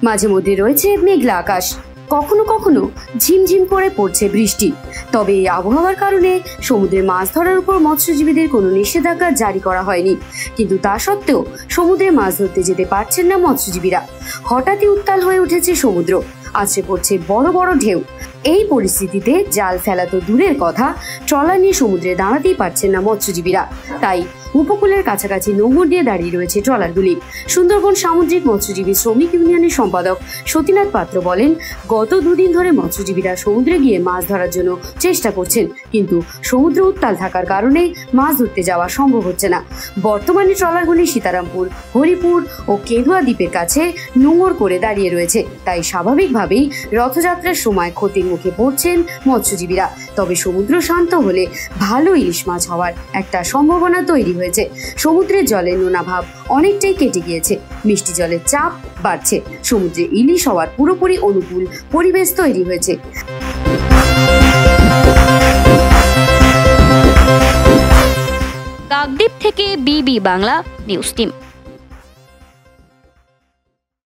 মাঝে মধ্যে রয়েছে মেঘলা আকাশ, কখনো কখনো ঝিমঝিম করে পড়ছে বৃষ্টি। তবে এই আবহাওয়ার কারণে সমুদ্রে মাছ ধরার উপর মৎস্যজীবীদের কোনো নিষেধাজ্ঞা জারি করা হয়নি, কিন্তু তা সত্ত্বেও সমুদ্রে মাছ ধরতে যেতে পারছেন না মৎস্যজীবীরা। হঠাৎই উত্তাল হয়ে উঠেছে সমুদ্র, আছড়ে পড়ছে বড় বড় ঢেউ। এই পরিস্থিতিতে জাল ফেলা তো দূরের কথা, ট্রলার নিয়ে সমুদ্রে দাঁড়াতেই পারছেন না মৎস্যজীবীরা। তাই উপকূলের কাছাকাছি নোঙর দিয়ে দাঁড়িয়ে রয়েছে ট্রলারগুলি। সুন্দরবন সামুদ্রিক মৎস্যজীবী শ্রমিক ইউনিয়নের সম্পাদক সতীনাথ পাত্র বলেন, গত দুদিন ধরে মৎস্যজীবীরা সমুদ্রে গিয়ে মাছ ধরার জন্য চেষ্টা করছেন, কিন্তু সমুদ্র উত্তাল থাকার কারণে মাছ ধরতে যাওয়া সম্ভব হচ্ছে না। বর্তমানে ট্রলারগুলি সীতারামপুর, হরিপুর ও কেঁদুয়া দ্বীপের কাছে নোঙর করে দাঁড়িয়ে রয়েছে। তাই স্বাভাবিকভাবেই রথযাত্রার সময় ক্ষতির মুখে পড়ছেন মৎস্যজীবীরা। তবে সমুদ্র শান্ত হলে ভালো ইলিশ মাছ হওয়ার একটা সম্ভাবনা তৈরি হয়েছে। সমুদ্রের জলের নোনা ভাব অনেকটাই কেটে গিয়েছে, মিষ্টি জলের চাপ বাড়ছে, সমুদ্রে ইলিশ হওয়ার পুরোপুরি অনুকূল পরিবেশ তৈরি হয়েছে। কাকদ্বীপ থেকে বিবি বাংলা নিউজ টিম।